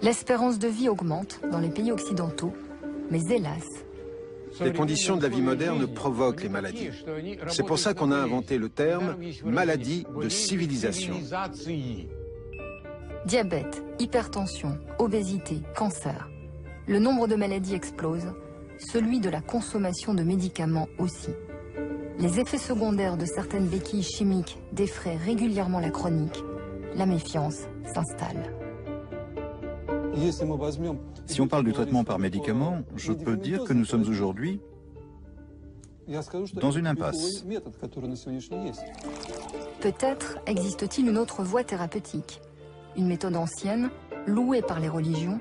L'espérance de vie augmente dans les pays occidentaux, mais hélas, les conditions de la vie moderne provoquent les maladies. C'est pour ça qu'on a inventé le terme « maladie de civilisation ». Diabète, hypertension, obésité, cancer. Le nombre de maladies explose, celui de la consommation de médicaments aussi. Les effets secondaires de certaines béquilles chimiques défraient régulièrement la chronique. La méfiance s'installe. Si on parle du traitement par médicaments, je peux dire que nous sommes aujourd'hui dans une impasse. Peut-être existe-t-il une autre voie thérapeutique, une méthode ancienne, louée par les religions,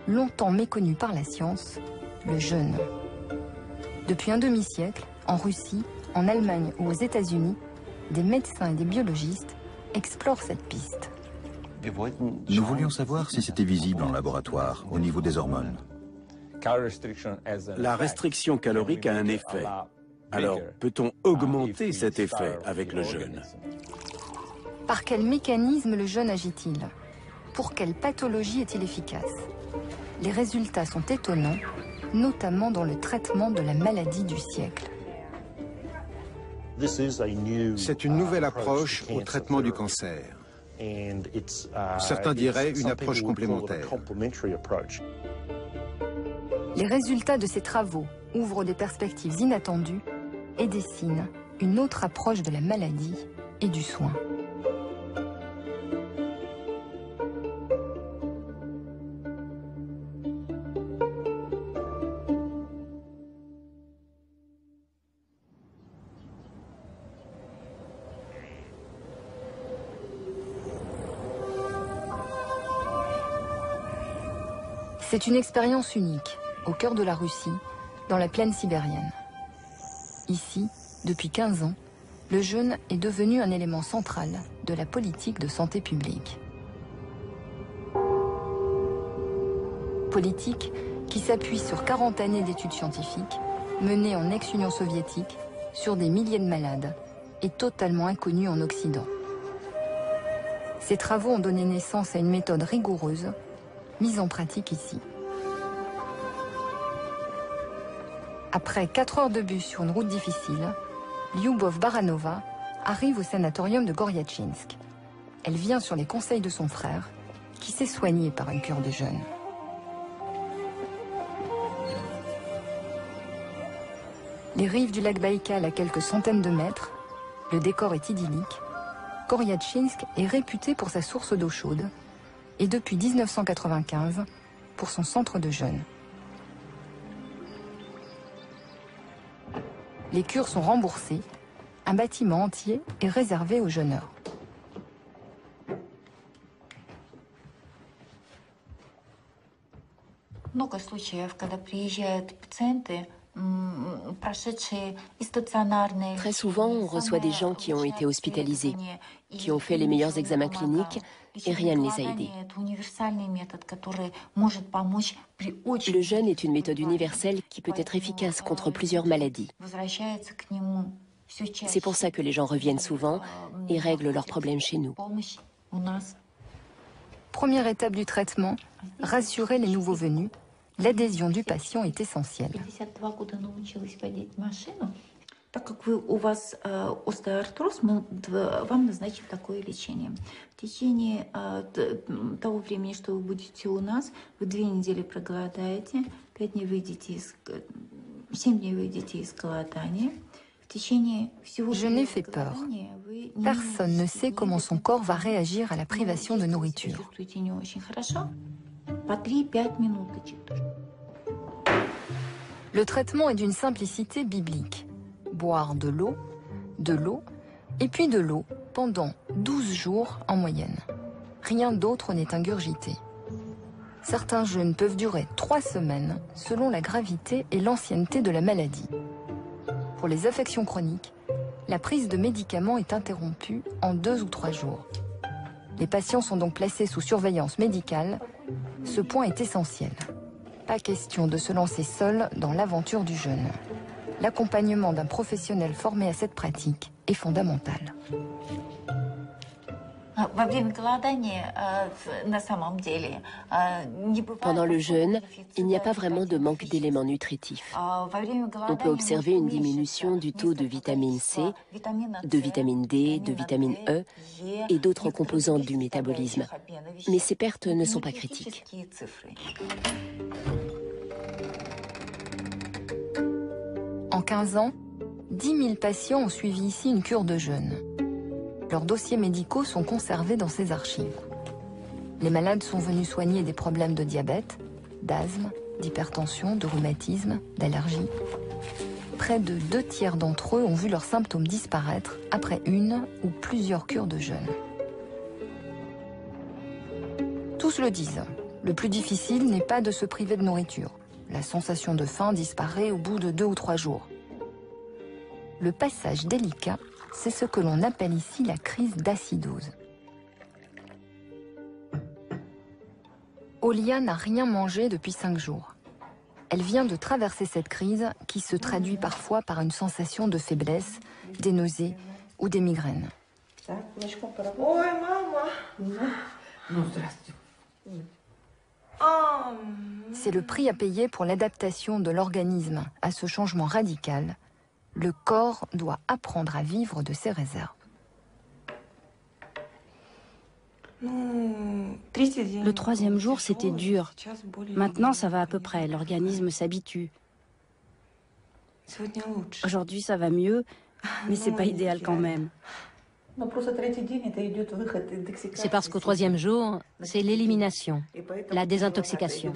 longtemps méconnue par la science, le jeûne. Depuis un demi-siècle, en Russie, en Allemagne ou aux États-Unis, des médecins et des biologistes explorent cette piste. Nous voulions savoir si c'était visible en laboratoire, au niveau des hormones. La restriction calorique a un effet. Alors, peut-on augmenter cet effet avec le jeûne? Par quel mécanisme le jeûne agit-il? Pour quelle pathologie est-il efficace? Les résultats sont étonnants, notamment dans le traitement de la maladie du siècle. C'est une nouvelle approche au traitement du cancer. Certains diraient une approche complémentaire. Les résultats de ces travaux ouvrent des perspectives inattendues et dessinent une autre approche de la maladie et du soin. C'est une expérience unique, au cœur de la Russie, dans la plaine sibérienne. Ici, depuis 15 ans, le jeûne est devenu un élément central de la politique de santé publique. Politique qui s'appuie sur 40 années d'études scientifiques, menées en ex-Union soviétique, sur des milliers de malades, et totalement inconnue en Occident. Ces travaux ont donné naissance à une méthode rigoureuse, mise en pratique ici. Après 4 heures de bus sur une route difficile, Lyubov Baranova arrive au sanatorium de Goryatchinsk. Elle vient sur les conseils de son frère, qui s'est soigné par une cure de jeûne. Les rives du lac Baïkal à quelques centaines de mètres, le décor est idyllique. Goryatchinsk est réputé pour sa source d'eau chaude, et depuis 1995 pour son centre de jeûne. Les cures sont remboursées, un bâtiment entier est réservé aux jeûneurs. Много случаев, когда приезжают пациенты, Très souvent, on reçoit des gens qui ont été hospitalisés, qui ont fait les meilleurs examens cliniques et rien ne les a aidés. Le jeûne est une méthode universelle qui peut être efficace contre plusieurs maladies. C'est pour ça que les gens reviennent souvent et règlent leurs problèmes chez nous. Première étape du traitement, rassurer les nouveaux venus. L'adhésion du patient est essentielle. Так как у вас остеоартроз, мы вам назначим такое лечение. В течение того времени, что вы будете у нас, вы 2 недели проголодаете, 7 дней выйдете из голодания. Je n'ai fait peur. Personne ne sait comment son corps va réagir à la privation de nourriture. Le traitement est d'une simplicité biblique. Boire de l'eau, et puis de l'eau pendant 12 jours en moyenne. Rien d'autre n'est ingurgité. Certains jeûnes peuvent durer 3 semaines selon la gravité et l'ancienneté de la maladie. Pour les affections chroniques, la prise de médicaments est interrompue en 2 ou 3 jours. Les patients sont donc placés sous surveillance médicale. Ce point est essentiel. Pas question de se lancer seul dans l'aventure du jeûne. L'accompagnement d'un professionnel formé à cette pratique est fondamental. Pendant le jeûne, il n'y a pas vraiment de manque d'éléments nutritifs. On peut observer une diminution du taux de vitamine C, de vitamine D, de vitamine E et d'autres composantes du métabolisme. Mais ces pertes ne sont pas critiques. En 15 ans, 10 000 patients ont suivi ici une cure de jeûne. Leurs dossiers médicaux sont conservés dans ces archives. Les malades sont venus soigner des problèmes de diabète, d'asthme, d'hypertension, de rhumatisme, d'allergie. Près de 2 tiers d'entre eux ont vu leurs symptômes disparaître après une ou plusieurs cures de jeûne. Tous le disent, le plus difficile n'est pas de se priver de nourriture. La sensation de faim disparaît au bout de 2 ou 3 jours. Le passage délicat, c'est ce que l'on appelle ici la crise d'acidose. Olia n'a rien mangé depuis 5 jours. Elle vient de traverser cette crise qui se traduit parfois par une sensation de faiblesse, des nausées ou des migraines. C'est le prix à payer pour l'adaptation de l'organisme à ce changement radical. Le corps doit apprendre à vivre de ses réserves. Le 3e jour, c'était dur. Maintenant, ça va à peu près. L'organisme s'habitue. Aujourd'hui, ça va mieux, mais c'est pas idéal quand même. C'est parce qu'au 3e jour, c'est l'élimination, la désintoxication.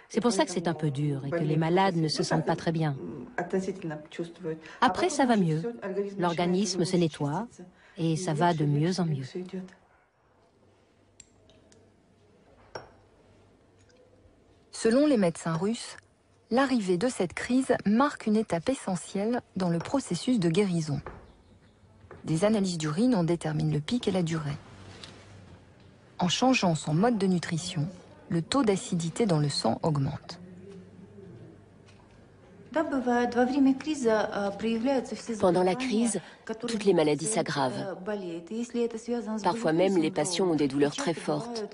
C'est pour ça que c'est un peu dur et que les malades ne se sentent pas très bien. Après, ça va mieux. L'organisme se nettoie et ça va de mieux en mieux. Selon les médecins russes, l'arrivée de cette crise marque une étape essentielle dans le processus de guérison. Des analyses d'urine en déterminent le pic et la durée. En changeant son mode de nutrition, le taux d'acidité dans le sang augmente. Pendant la crise, toutes les maladies s'aggravent. Parfois même, les patients ont des douleurs très fortes,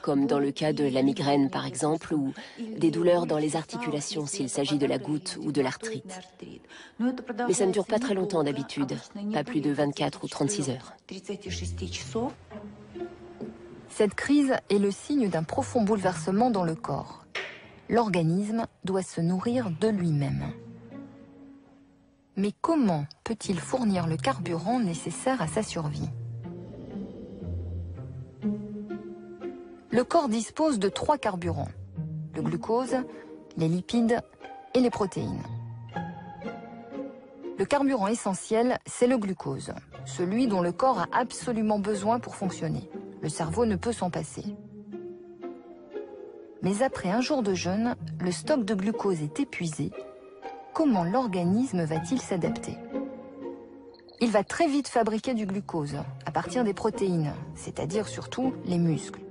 comme dans le cas de la migraine par exemple, ou des douleurs dans les articulations s'il s'agit de la goutte ou de l'arthrite. Mais ça ne dure pas très longtemps d'habitude, pas plus de 24 ou 36 heures. Cette crise est le signe d'un profond bouleversement dans le corps. L'organisme doit se nourrir de lui-même. Mais comment peut-il fournir le carburant nécessaire à sa survie? Le corps dispose de 3 carburants: le glucose, les lipides et les protéines. Le carburant essentiel, c'est le glucose, celui dont le corps a absolument besoin pour fonctionner. Le cerveau ne peut s'en passer. Mais après un jour de jeûne, le stock de glucose est épuisé. Comment l'organisme va-t-il s'adapter? Il va très vite fabriquer du glucose à partir des protéines, c'est-à-dire surtout les muscles.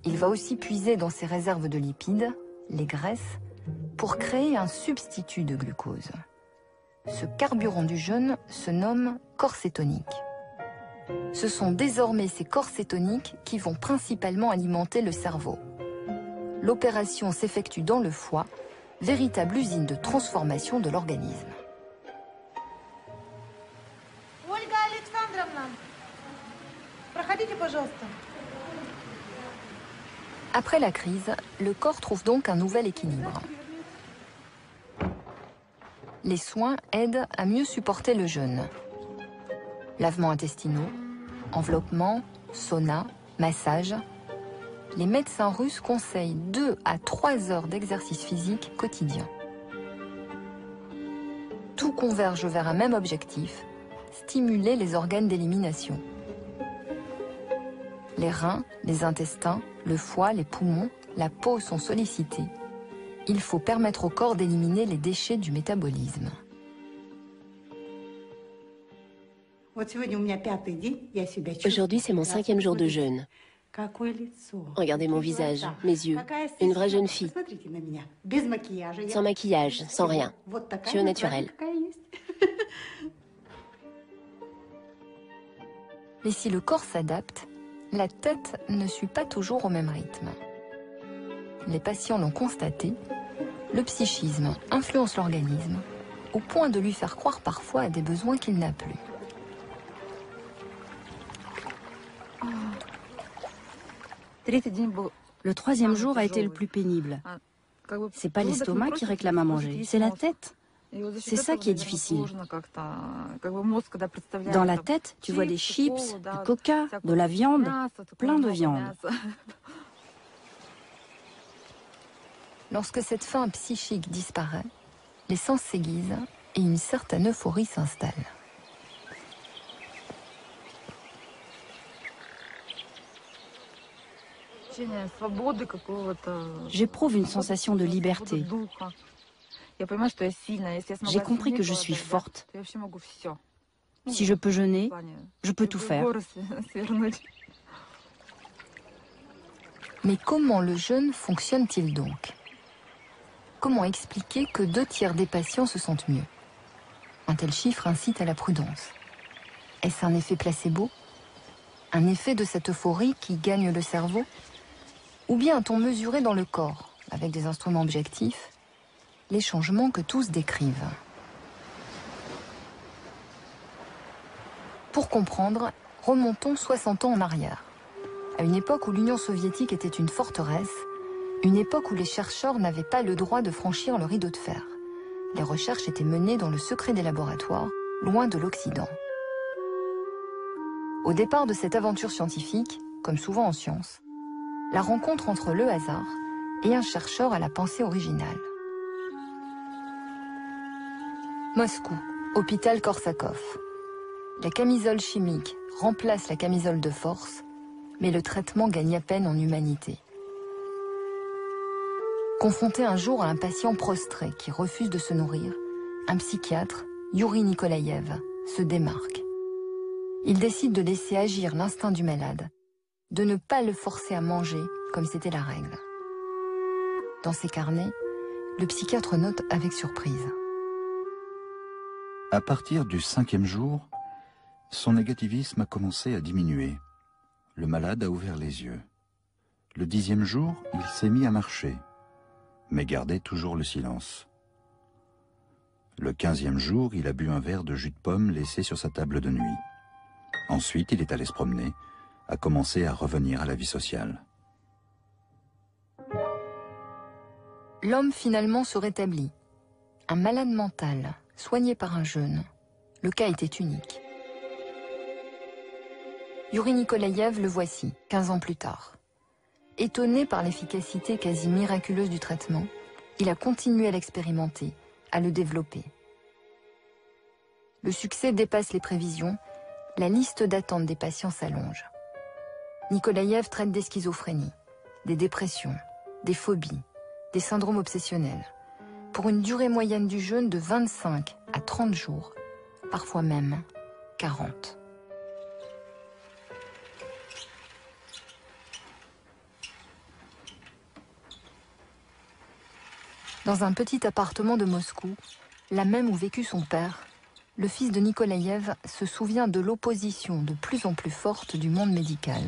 Il va aussi puiser dans ses réserves de lipides, les graisses, pour créer un substitut de glucose. Ce carburant du jeûne se nomme corps cétonique. Ce sont désormais ces corps cétoniques qui vont principalement alimenter le cerveau. L'opération s'effectue dans le foie, véritable usine de transformation de l'organisme. Olga Alexandrovna, проходите, пожалуйста. Après la crise, le corps trouve donc un nouvel équilibre. Les soins aident à mieux supporter le jeûne. Lavements intestinaux, enveloppement, sauna, massage. Les médecins russes conseillent 2 à 3 heures d'exercice physique quotidien. Tout converge vers un même objectif, stimuler les organes d'élimination. Les reins, les intestins, le foie, les poumons, la peau sont sollicités. Il faut permettre au corps d'éliminer les déchets du métabolisme. Aujourd'hui, c'est mon 5e jour de jeûne. Regardez mon visage, mes yeux, une vraie jeune fille. Sans maquillage, sans rien. Je suis au naturel. Mais si le corps s'adapte, la tête ne suit pas toujours au même rythme. Les patients l'ont constaté, le psychisme influence l'organisme au point de lui faire croire parfois à des besoins qu'il n'a plus. Le troisième jour a été le plus pénible. C'est pas l'estomac qui réclame à manger, c'est la tête. C'est ça qui est difficile. Dans la tête, tu vois des chips, du coca, de la viande, plein de viande. Lorsque cette faim psychique disparaît, les sens s'aiguisent et une certaine euphorie s'installe. J'éprouve une sensation de liberté. J'ai compris que je suis forte. Si je peux jeûner, je peux tout faire. Mais comment le jeûne fonctionne-t-il donc? Comment expliquer que 2/3 des patients se sentent mieux? Un tel chiffre incite à la prudence. Est-ce un effet placebo? Un effet de cette euphorie qui gagne le cerveau? Ou bien a-t-on mesuré dans le corps, avec des instruments objectifs, les changements que tous décrivent? Pour comprendre, remontons 60 ans en arrière, à une époque où l'Union soviétique était une forteresse, une époque où les chercheurs n'avaient pas le droit de franchir le rideau de fer. Les recherches étaient menées dans le secret des laboratoires, loin de l'Occident. Au départ de cette aventure scientifique, comme souvent en science, la rencontre entre le hasard et un chercheur à la pensée originale. Moscou, hôpital Korsakov. La camisole chimique remplace la camisole de force, mais le traitement gagne à peine en humanité. Confronté un jour à un patient prostré qui refuse de se nourrir, un psychiatre, Yuri Nikolaïev, se démarque. Il décide de laisser agir l'instinct du malade, de ne pas le forcer à manger comme c'était la règle. Dans ses carnets, le psychiatre note avec surprise. À partir du 5e jour, son négativisme a commencé à diminuer. Le malade a ouvert les yeux. Le 10e jour, il s'est mis à marcher, mais gardait toujours le silence. Le 15e jour, il a bu un verre de jus de pomme laissé sur sa table de nuit. Ensuite, il est allé se promener, a commencé à revenir à la vie sociale. L'homme finalement se rétablit. Un malade mental, soigné par un jeûne. Le cas était unique. Yuri Nikolaïev le voici, 15 ans plus tard. Étonné par l'efficacité quasi miraculeuse du traitement, il a continué à l'expérimenter, à le développer. Le succès dépasse les prévisions, la liste d'attente des patients s'allonge. Nikolaïev traite des schizophrénies, des dépressions, des phobies, des syndromes obsessionnels, pour une durée moyenne du jeûne de 25 à 30 jours, parfois même 40. Dans un petit appartement de Moscou, là même où vécut son père, le fils de Nikolaïev se souvient de l'opposition de plus en plus forte du monde médical.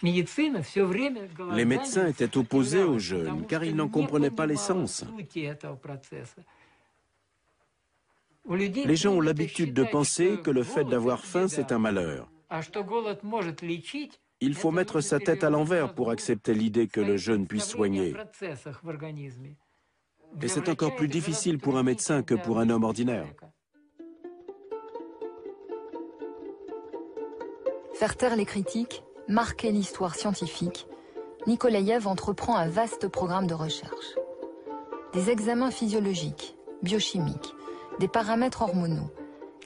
Les médecins étaient opposés au jeûne car ils n'en comprenaient pas l'essence. Les gens ont l'habitude de penser que le fait d'avoir faim, c'est un malheur. Il faut mettre sa tête à l'envers pour accepter l'idée que le jeûne puisse soigner. Et c'est encore plus difficile pour un médecin que pour un homme ordinaire. Faire taire les critiques, marquer l'histoire scientifique, Nikolaïev entreprend un vaste programme de recherche. Des examens physiologiques, biochimiques, des paramètres hormonaux,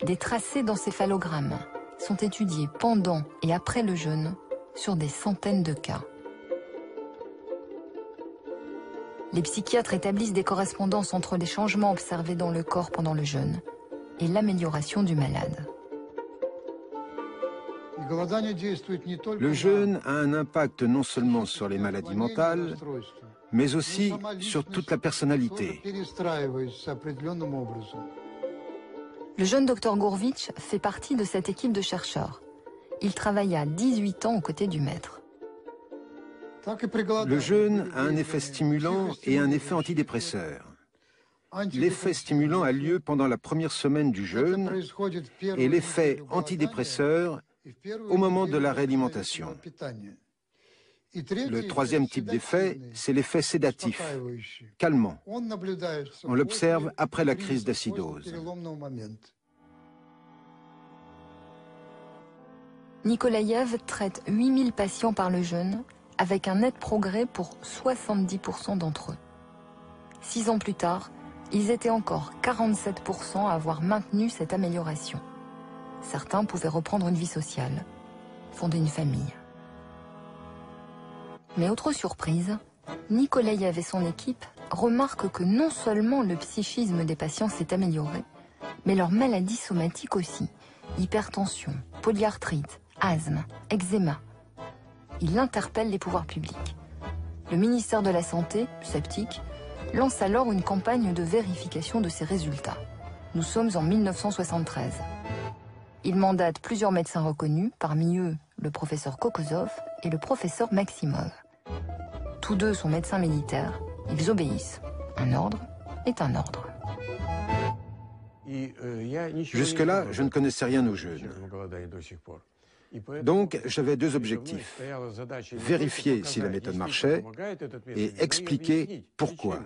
des tracés d'encéphalogrammes sont étudiés pendant et après le jeûne sur des centaines de cas. Les psychiatres établissent des correspondances entre les changements observés dans le corps pendant le jeûne et l'amélioration du malade. Le jeûne a un impact non seulement sur les maladies mentales, mais aussi sur toute la personnalité. Le jeune docteur Gurevitch fait partie de cette équipe de chercheurs. Il travailla 18 ans aux côtés du maître. Le jeûne a un effet stimulant et un effet antidépresseur. L'effet stimulant a lieu pendant la première semaine du jeûne et l'effet antidépresseur au moment de la réalimentation. Le troisième type d'effet, c'est l'effet sédatif, calmant. On l'observe après la crise d'acidose. Nikolaïev traite 8000 patients par le jeûne, avec un net progrès pour 70% d'entre eux. 6 ans plus tard, ils étaient encore 47% à avoir maintenu cette amélioration. Certains pouvaient reprendre une vie sociale, fonder une famille. Mais autre surprise, Nikolaïev et son équipe remarquent que non seulement le psychisme des patients s'est amélioré, mais leurs maladies somatiques aussi. Hypertension, polyarthrite, asthme, eczéma. Il interpelle les pouvoirs publics. Le ministère de la Santé, sceptique, lance alors une campagne de vérification de ces résultats. Nous sommes en 1973. Il mandate plusieurs médecins reconnus, parmi eux le professeur Kokosov et le professeur Maximov. Tous deux sont médecins militaires, ils obéissent. Un ordre est un ordre. Jusque-là, je ne connaissais rien au jeûne. Donc, j'avais deux objectifs. Vérifier si la méthode marchait et expliquer pourquoi.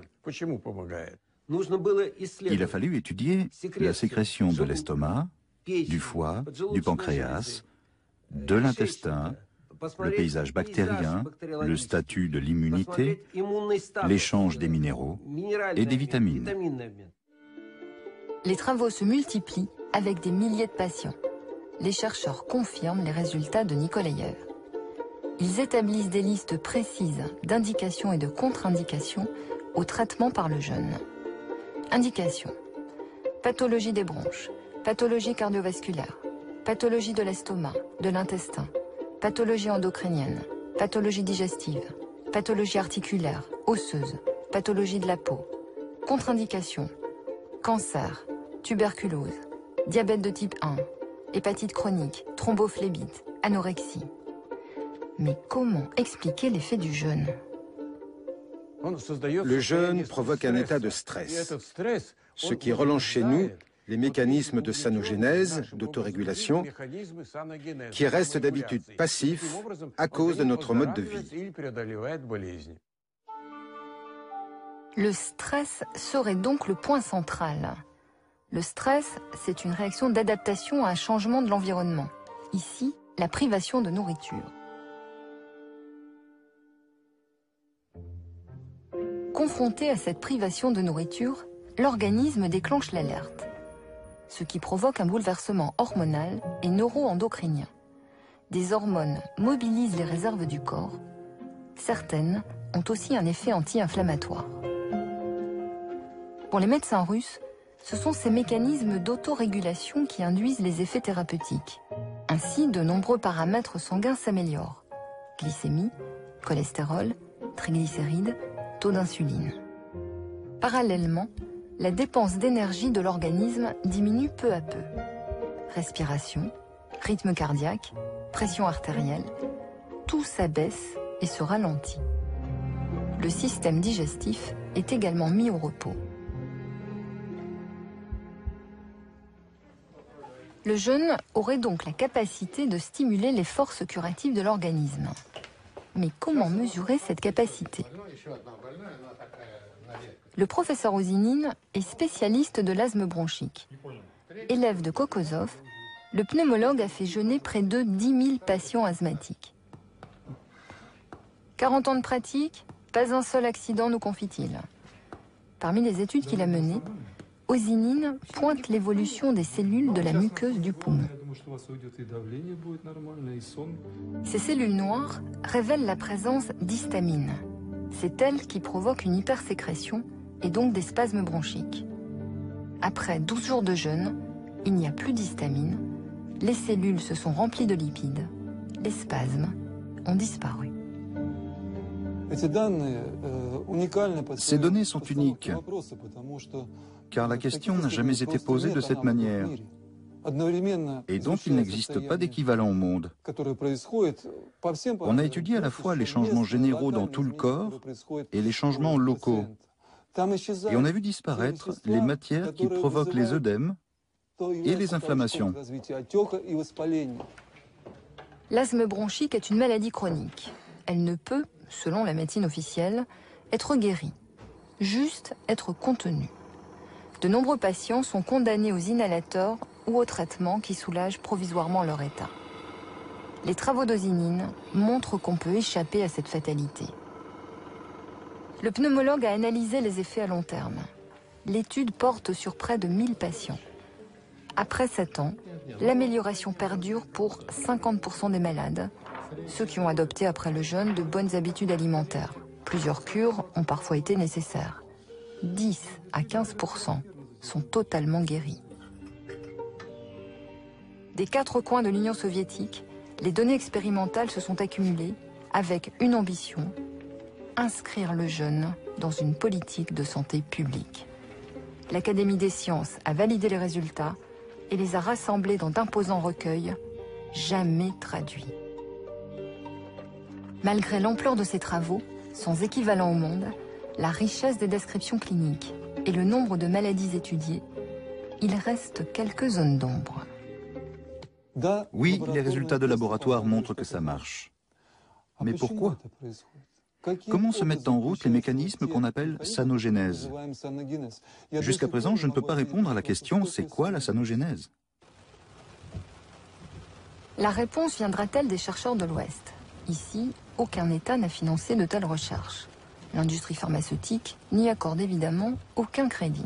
Il a fallu étudier la sécrétion de l'estomac, du foie, du pancréas, de l'intestin, le paysage bactérien, le statut de l'immunité, l'échange des minéraux et des vitamines. Les travaux se multiplient avec des milliers de patients. Les chercheurs confirment les résultats de Nikolaïev. Ils établissent des listes précises d'indications et de contre-indications au traitement par le jeûne. Indications: pathologie des bronches, pathologie cardiovasculaire, pathologie de l'estomac, de l'intestin, pathologie endocrinienne, pathologie digestive, pathologie articulaire, osseuse, pathologie de la peau. Contre-indications: cancer, tuberculose, diabète de type 1, hépatite chronique, thrombophlébite, anorexie. Mais comment expliquer l'effet du jeûne? Le jeûne provoque un état de stress, ce qui relance chez nous les mécanismes de sanogénèse, d'autorégulation, qui restent d'habitude passifs à cause de notre mode de vie. Le stress serait donc le point central. Le stress, c'est une réaction d'adaptation à un changement de l'environnement. Ici, la privation de nourriture. Confronté à cette privation de nourriture, l'organisme déclenche l'alerte, ce qui provoque un bouleversement hormonal et neuro-endocrinien. Des hormones mobilisent les réserves du corps. Certaines ont aussi un effet anti-inflammatoire. Pour les médecins russes, ce sont ces mécanismes d'autorégulation qui induisent les effets thérapeutiques. Ainsi, de nombreux paramètres sanguins s'améliorent. Glycémie, cholestérol, triglycérides, taux d'insuline. Parallèlement, la dépense d'énergie de l'organisme diminue peu à peu. Respiration, rythme cardiaque, pression artérielle, tout s'abaisse et se ralentit. Le système digestif est également mis au repos. Le jeûne aurait donc la capacité de stimuler les forces curatives de l'organisme. Mais comment mesurer cette capacité? Le professeur Osinine est spécialiste de l'asthme bronchique. Élève de Kokosov, le pneumologue a fait jeûner près de 10 000 patients asthmatiques. 40 ans de pratique, pas un seul accident, nous confie-t-il. Parmi les études qu'il a menées, Osinine pointe l'évolution des cellules de la muqueuse du poumon. Ces cellules noires révèlent la présence d'histamine. C'est elle qui provoque une hypersécrétion et donc des spasmes bronchiques. Après 12 jours de jeûne, il n'y a plus d'histamine, les cellules se sont remplies de lipides, les spasmes ont disparu. Ces données sont uniques, car la question n'a jamais été posée de cette manière, et dont il n'existe pas d'équivalent au monde. On a étudié à la fois les changements généraux dans tout le corps et les changements locaux, et on a vu disparaître les matières qui provoquent les œdèmes et les inflammations. L'asthme bronchique est une maladie chronique. Elle ne peut, selon la médecine officielle, être guérie, juste être contenue. De nombreux patients sont condamnés aux inhalateurs ou aux traitements qui soulagent provisoirement leur état. Les travaux d'Osinine montrent qu'on peut échapper à cette fatalité. Le pneumologue a analysé les effets à long terme. L'étude porte sur près de 1000 patients. Après 7 ans, l'amélioration perdure pour 50% des malades, ceux qui ont adopté après le jeûne de bonnes habitudes alimentaires. Plusieurs cures ont parfois été nécessaires. 10 à 15% sont totalement guéris. Des 4 coins de l'Union soviétique, les données expérimentales se sont accumulées avec une ambition, inscrire le jeûne dans une politique de santé publique. L'Académie des sciences a validé les résultats et les a rassemblés dans d'imposants recueils, jamais traduits. Malgré l'ampleur de ces travaux, sans équivalent au monde, la richesse des descriptions cliniques et le nombre de maladies étudiées, il reste quelques zones d'ombre. Oui, les résultats de laboratoire montrent que ça marche. Mais pourquoi? Comment se mettent en route les mécanismes qu'on appelle sanogénèse? Jusqu'à présent, je ne peux pas répondre à la question « c'est quoi la sanogénèse ?» La réponse viendra-t-elle des chercheurs de l'Ouest? Ici, aucun État n'a financé de telles recherches. L'industrie pharmaceutique n'y accorde évidemment aucun crédit.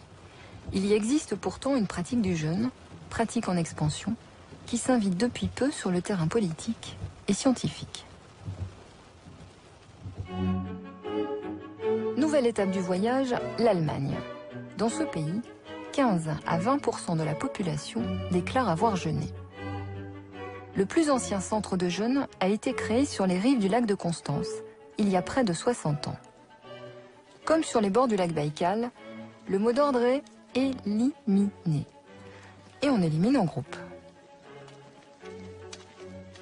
Il y existe pourtant une pratique du jeûne, pratique en expansion, qui s'invite depuis peu sur le terrain politique et scientifique. Nouvelle étape du voyage, l'Allemagne. Dans ce pays, 15 à 20% de la population déclare avoir jeûné. Le plus ancien centre de jeûne a été créé sur les rives du lac de Constance, il y a près de 60 ans. Comme sur les bords du lac Baïkal, le mot d'ordre est « éliminer ». Et on élimine en groupe.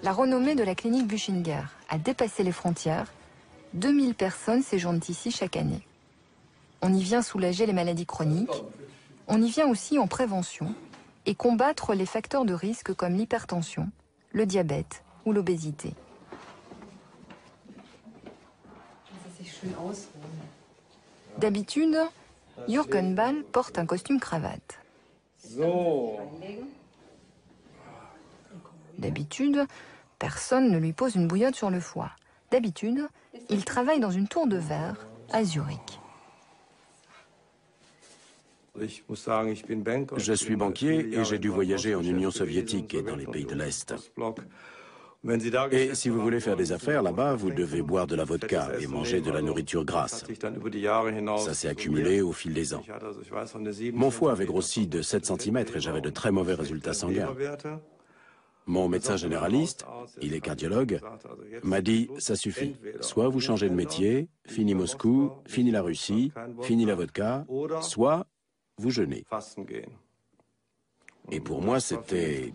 La renommée de la clinique Buchinger a dépassé les frontières. 2000 personnes séjournent ici chaque année. On y vient soulager les maladies chroniques, on y vient aussi en prévention et combattre les facteurs de risque comme l'hypertension, le diabète ou l'obésité. D'habitude, Jürgen Ball porte un costume cravate. D'habitude, personne ne lui pose une bouillotte sur le foie. D'habitude, il travaille dans une tour de verre à Zurich. Je suis banquier et j'ai dû voyager en Union soviétique et dans les pays de l'Est. Et si vous voulez faire des affaires là-bas, vous devez boire de la vodka et manger de la nourriture grasse. Ça s'est accumulé au fil des ans. Mon foie avait grossi de 7 cm et j'avais de très mauvais résultats sanguins. Mon médecin généraliste, il est cardiologue, m'a dit « ça suffit. Soit vous changez de métier, fini Moscou, fini la Russie, fini la vodka, soit vous jeûnez. » Et pour moi, c'était...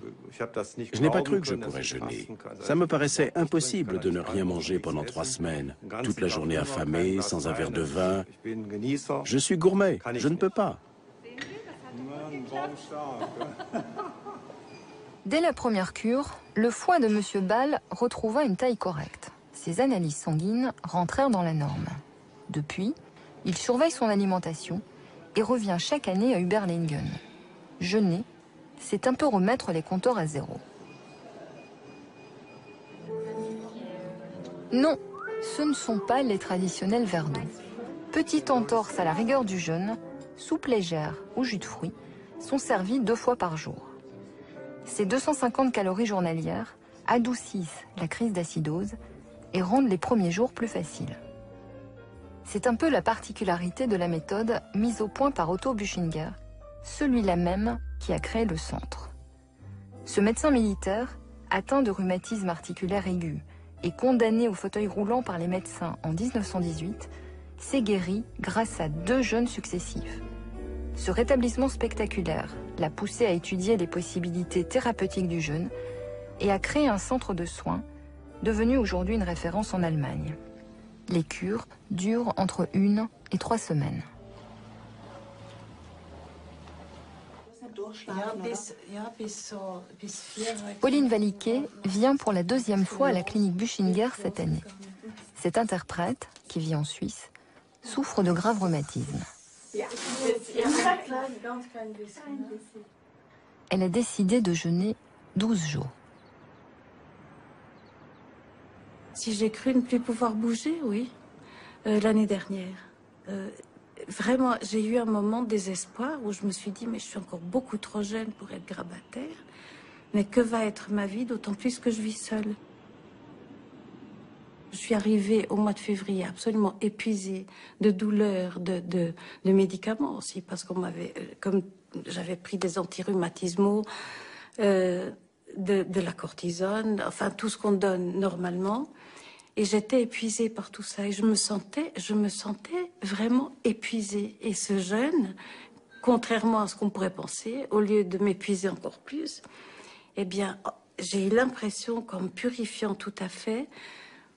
Je n'ai pas cru que je pourrais jeûner. Ça me paraissait impossible de ne rien manger pendant 3 semaines, toute la journée affamé, sans un verre de vin. Je suis gourmet, je ne peux pas. Dès la première cure, le foie de M. Ball retrouva une taille correcte. Ses analyses sanguines rentrèrent dans la norme. Depuis, il surveille son alimentation et revient chaque année à Überlingen. Jeûner, c'est un peu remettre les compteurs à zéro. Non, ce ne sont pas les traditionnels verres d'eau. Petite entorse à la rigueur du jeûne, soupe légère ou jus de fruits sont servis 2 fois par jour. Ces 250 calories journalières adoucissent la crise d'acidose et rendent les premiers jours plus faciles. C'est un peu la particularité de la méthode mise au point par Otto Buchinger, celui-là même qui a créé le centre. Ce médecin militaire, atteint de rhumatisme articulaire aigu et condamné au fauteuil roulant par les médecins en 1918, s'est guéri grâce à 2 jeûnes successifs. Ce rétablissement spectaculaire l'a poussé à étudier les possibilités thérapeutiques du jeûne et à créer un centre de soins devenu aujourd'hui une référence en Allemagne. Les cures durent entre 1 et 3 semaines. Pauline Valiquet vient pour la 2e fois à la clinique Buchinger cette année. Cette interprète, qui vit en Suisse, souffre de graves rhumatismes. Elle a décidé de jeûner 12 jours. Si j'ai cru ne plus pouvoir bouger, oui, l'année dernière. Vraiment, j'ai eu un moment de désespoir où je me suis dit, mais je suis encore beaucoup trop jeune pour être grabataire. Mais que va être ma vie, d'autant plus que je vis seule. Je suis arrivée au mois de février absolument épuisée de douleurs, de médicaments aussi, parce qu'on m'avait, comme j'avais pris des antirhumatismaux, de la cortisone, enfin tout ce qu'on donne normalement. Et j'étais épuisée par tout ça et je me sentais vraiment épuisée. Et ce jeûne, contrairement à ce qu'on pourrait penser, au lieu de m'épuiser encore plus, eh bien, j'ai eu l'impression qu'en me purifiant tout à fait,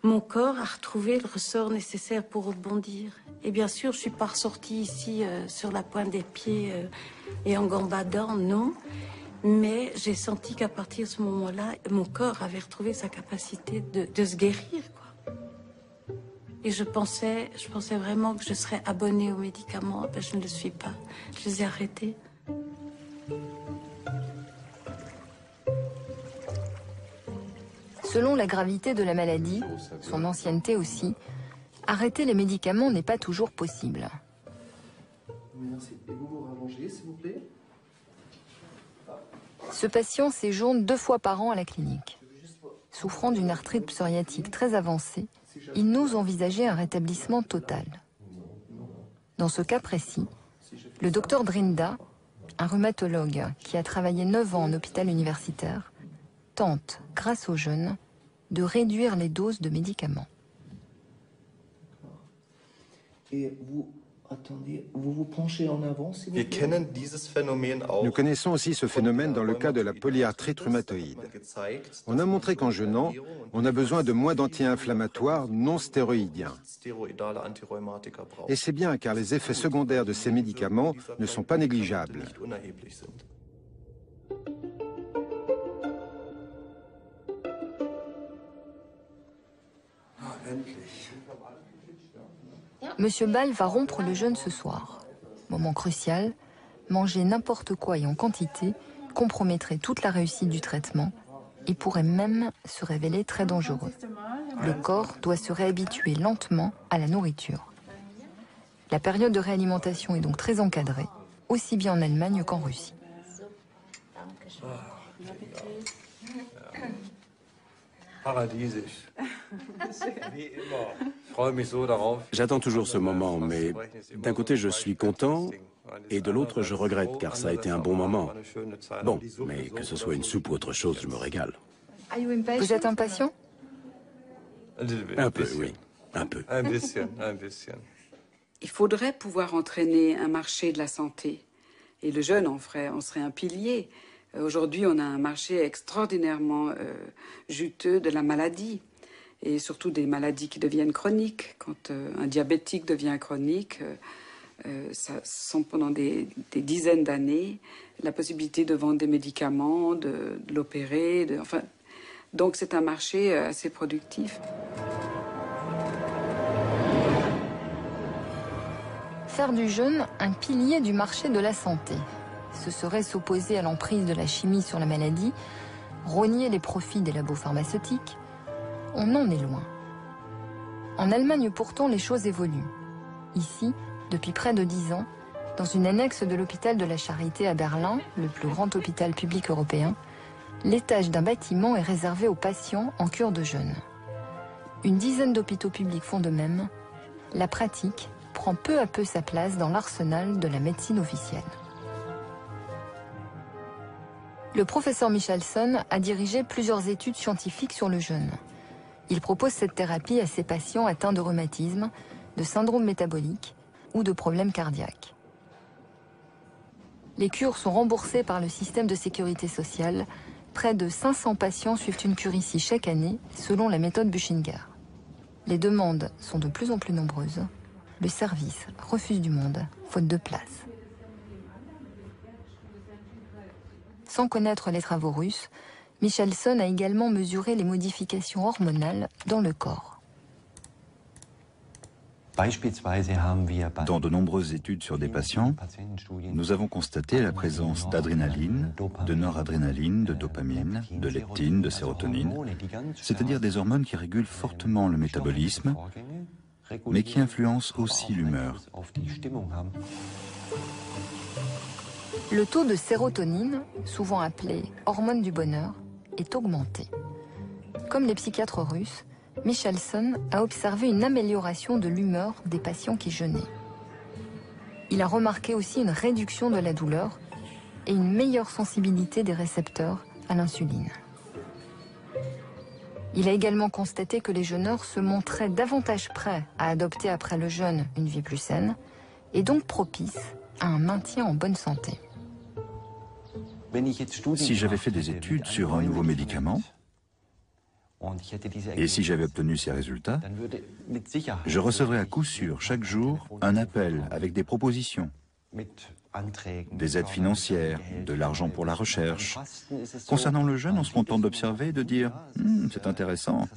mon corps a retrouvé le ressort nécessaire pour rebondir. Et bien sûr, je ne suis pas ressortie ici sur la pointe des pieds et en gambadant, non. Mais j'ai senti qu'à partir de ce moment-là, mon corps avait retrouvé sa capacité de se guérir, quoi. Et je pensais vraiment que je serais abonnée aux médicaments. Ben, je ne le suis pas. Je les ai arrêtés. Selon la gravité de la maladie, son ancienneté aussi, arrêter les médicaments n'est pas toujours possible. Merci. Et vous vous rallongez, s'il vous plaît? Ce patient séjourne 2 fois par an à la clinique. Souffrant d'une arthrite psoriatique très avancée, il n'ose envisager un rétablissement total. Dans ce cas précis, le docteur Drinda, un rhumatologue qui a travaillé 9 ans en hôpital universitaire, tente, grâce au jeûne, de réduire les doses de médicaments. Et vous, attendez, vous vous penchez en avant, s'il vous plaît. Nous connaissons aussi ce phénomène dans le cas de la polyarthrite rhumatoïde. On a montré qu'en jeûnant, on a besoin de moins d'anti-inflammatoires non stéroïdiens. Et c'est bien car les effets secondaires de ces médicaments ne sont pas négligeables. Monsieur Ball va rompre le jeûne ce soir. Moment crucial, manger n'importe quoi et en quantité compromettrait toute la réussite du traitement et pourrait même se révéler très dangereux. Le corps doit se réhabituer lentement à la nourriture. La période de réalimentation est donc très encadrée, aussi bien en Allemagne qu'en Russie. J'attends toujours ce moment, mais d'un côté je suis content et de l'autre je regrette car ça a été un bon moment. Bon, mais que ce soit une soupe ou autre chose, je me régale. Vous êtes impatient? Un peu, oui, un peu. Il faudrait pouvoir entraîner un marché de la santé. Et le jeûne en serait un pilier. Aujourd'hui, on a un marché extraordinairement juteux de la maladie. Et surtout des maladies qui deviennent chroniques. Quand un diabétique devient chronique, ça sont pendant des dizaines d'années la possibilité de vendre des médicaments, de l'opérer. Enfin, donc c'est un marché assez productif. Faire du jeûne un pilier du marché de la santé. Ce serait s'opposer à l'emprise de la chimie sur la maladie, rogner les profits des labos pharmaceutiques. On en est loin. En Allemagne, pourtant, les choses évoluent. Ici, depuis près de 10 ans, dans une annexe de l'hôpital de la Charité à Berlin, le plus grand hôpital public européen, l'étage d'un bâtiment est réservé aux patients en cure de jeûne. Une dizaine d'hôpitaux publics font de même. La pratique prend peu à peu sa place dans l'arsenal de la médecine officielle. Le professeur Michelson a dirigé plusieurs études scientifiques sur le jeûne. Il propose cette thérapie à ses patients atteints de rhumatisme, de syndrome métabolique ou de problèmes cardiaques. Les cures sont remboursées par le système de sécurité sociale. Près de 500 patients suivent une cure ici chaque année, selon la méthode Buchinger. Les demandes sont de plus en plus nombreuses. Le service refuse du monde, faute de place. Sans connaître les travaux russes, Michelson a également mesuré les modifications hormonales dans le corps. Dans de nombreuses études sur des patients, nous avons constaté la présence d'adrénaline, de noradrénaline, de dopamine, de leptine, de sérotonine, c'est-à-dire des hormones qui régulent fortement le métabolisme, mais qui influencent aussi l'humeur. Le taux de sérotonine, souvent appelé hormone du bonheur, est augmenté. Comme les psychiatres russes, Michelson a observé une amélioration de l'humeur des patients qui jeûnaient. Il a remarqué aussi une réduction de la douleur et une meilleure sensibilité des récepteurs à l'insuline. Il a également constaté que les jeûneurs se montraient davantage prêts à adopter après le jeûne une vie plus saine et donc propices à un maintien en bonne santé. Si j'avais fait des études sur un nouveau médicament, et si j'avais obtenu ces résultats, je recevrais à coup sûr chaque jour un appel avec des propositions, des aides financières, de l'argent pour la recherche. Concernant le jeûne, on se contente d'observer et de dire « c'est intéressant »,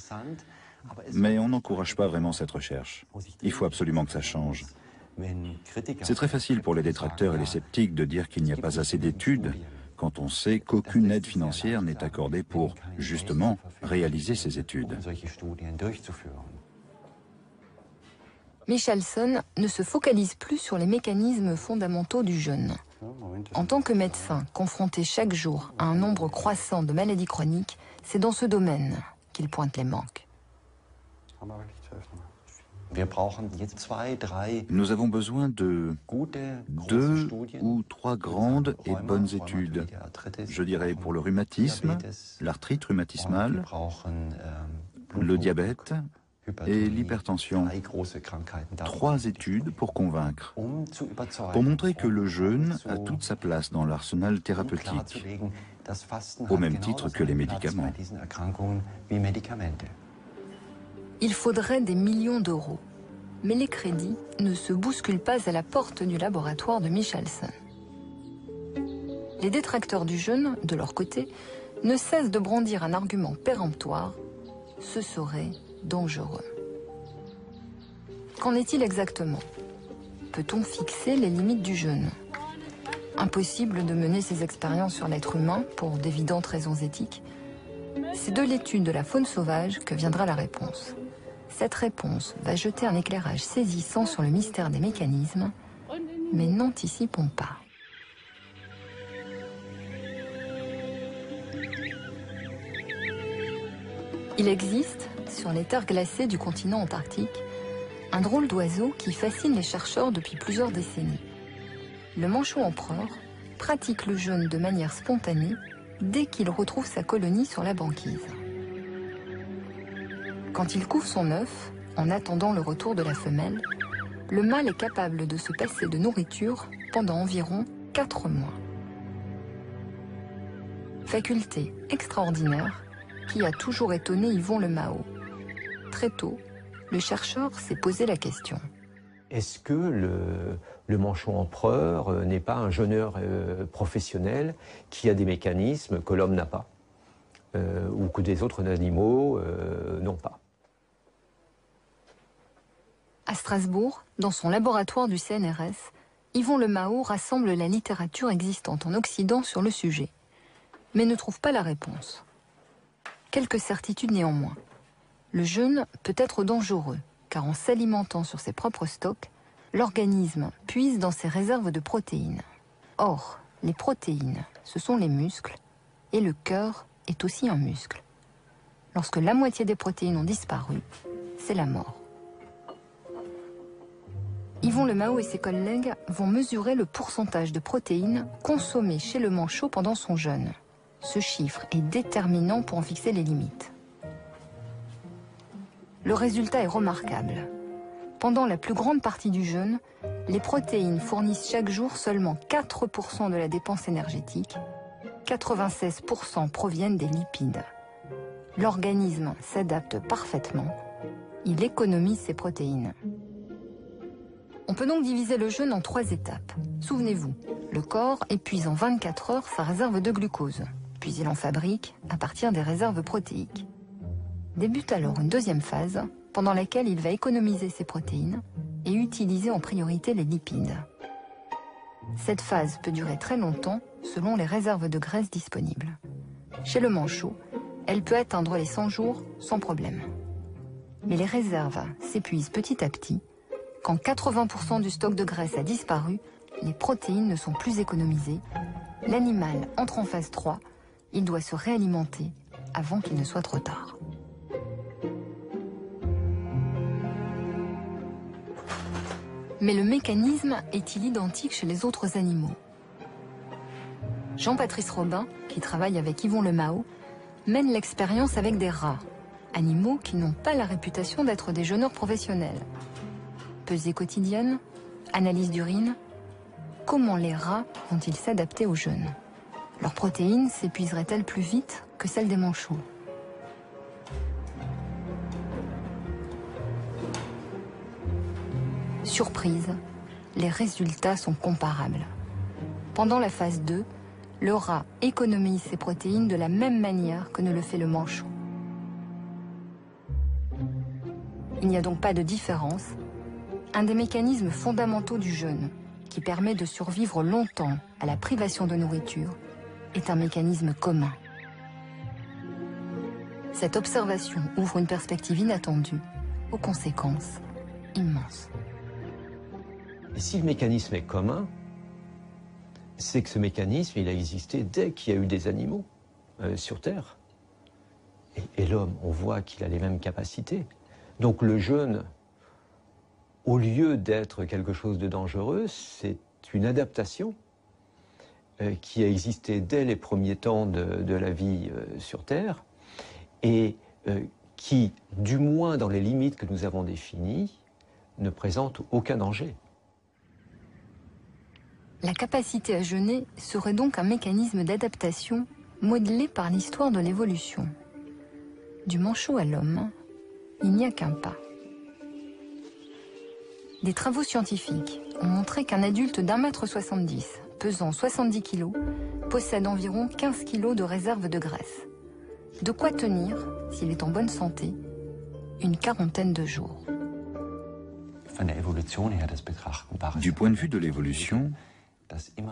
mais on n'encourage pas vraiment cette recherche. Il faut absolument que ça change. C'est très facile pour les détracteurs et les sceptiques de dire qu'il n'y a pas assez d'études quand on sait qu'aucune aide financière n'est accordée pour, justement, réaliser ces études. Michelson ne se focalise plus sur les mécanismes fondamentaux du jeûne. En tant que médecin confronté chaque jour à un nombre croissant de maladies chroniques, c'est dans ce domaine qu'il pointe les manques. Nous avons besoin de 2 ou 3 grandes et bonnes études. Je dirais pour le rhumatisme, l'arthrite rhumatismale, le diabète et l'hypertension. 3 études pour convaincre, pour montrer que le jeûne a toute sa place dans l'arsenal thérapeutique, au même titre que les médicaments. Il faudrait des millions d'euros, mais les crédits ne se bousculent pas à la porte du laboratoire de Michelson. Les détracteurs du jeûne, de leur côté, ne cessent de brandir un argument péremptoire, ce serait dangereux. Qu'en est-il exactement? Peut-on fixer les limites du jeûne? Impossible de mener ces expériences sur l'être humain pour d'évidentes raisons éthiques. C'est de l'étude de la faune sauvage que viendra la réponse. Cette réponse va jeter un éclairage saisissant sur le mystère des mécanismes, mais n'anticipons pas. Il existe, sur les terres glacées du continent antarctique, un drôle d'oiseau qui fascine les chercheurs depuis plusieurs décennies. Le manchot empereur pratique le jeûne de manière spontanée dès qu'il retrouve sa colonie sur la banquise. Quand il couve son œuf, en attendant le retour de la femelle, le mâle est capable de se passer de nourriture pendant environ 4 mois. Faculté extraordinaire qui a toujours étonné Yvon Le Mao. Très tôt, le chercheur s'est posé la question. Est-ce que le manchot empereur n'est pas un jeûneur professionnel qui a des mécanismes que l'homme n'a pas ou que des autres animaux n'ont pas? À Strasbourg, dans son laboratoire du CNRS, Yvon Le Mao rassemble la littérature existante en Occident sur le sujet, mais ne trouve pas la réponse. Quelques certitudes néanmoins. Le jeûne peut être dangereux, car en s'alimentant sur ses propres stocks, l'organisme puise dans ses réserves de protéines. Or, les protéines, ce sont les muscles, et le cœur est aussi un muscle. Lorsque la moitié des protéines ont disparu, c'est la mort. Yvon Le Mao et ses collègues vont mesurer le pourcentage de protéines consommées chez le manchot pendant son jeûne. Ce chiffre est déterminant pour en fixer les limites. Le résultat est remarquable. Pendant la plus grande partie du jeûne, les protéines fournissent chaque jour seulement 4% de la dépense énergétique. 96% proviennent des lipides. L'organisme s'adapte parfaitement. Il économise ses protéines. On peut donc diviser le jeûne en 3 étapes. Souvenez-vous, le corps épuise en 24 heures sa réserve de glucose, puis il en fabrique à partir des réserves protéiques. Débute alors une deuxième phase, pendant laquelle il va économiser ses protéines et utiliser en priorité les lipides. Cette phase peut durer très longtemps selon les réserves de graisse disponibles. Chez le manchot, elle peut atteindre les 100 jours sans problème. Mais les réserves s'épuisent petit à petit. Quand 80% du stock de graisse a disparu, les protéines ne sont plus économisées. L'animal entre en phase 3. Il doit se réalimenter avant qu'il ne soit trop tard. Mais le mécanisme est-il identique chez les autres animaux? Jean-Patrice Robin, qui travaille avec Yvon Lemao, mène l'expérience avec des rats, animaux qui n'ont pas la réputation d'être des jeûneurs professionnels. Pesée quotidienne, analyse d'urine, comment les rats vont-ils s'adapter au jeûne? Leurs protéines s'épuiseraient-elles plus vite que celles des manchots? Surprise, les résultats sont comparables. Pendant la phase 2, le rat économise ses protéines de la même manière que ne le fait le manchot. Il n'y a donc pas de différence. Un des mécanismes fondamentaux du jeûne, qui permet de survivre longtemps à la privation de nourriture, est un mécanisme commun. Cette observation ouvre une perspective inattendue, aux conséquences immenses. Et si le mécanisme est commun, c'est que ce mécanisme, il a existé dès qu'il y a eu des animaux sur Terre. Et l'homme, on voit qu'il a les mêmes capacités. Donc le jeûne, au lieu d'être quelque chose de dangereux, c'est une adaptation qui a existé dès les premiers temps de la vie sur Terre et qui, du moins dans les limites que nous avons définies, ne présente aucun danger. La capacité à jeûner serait donc un mécanisme d'adaptation modelé par l'histoire de l'évolution. Du manchot à l'homme, il n'y a qu'un pas. Des travaux scientifiques ont montré qu'un adulte d'1,70 m, pesant 70 kg, possède environ 15 kg de réserve de graisse. De quoi tenir, s'il est en bonne santé, une quarantaine de jours. Du point de vue de l'évolution,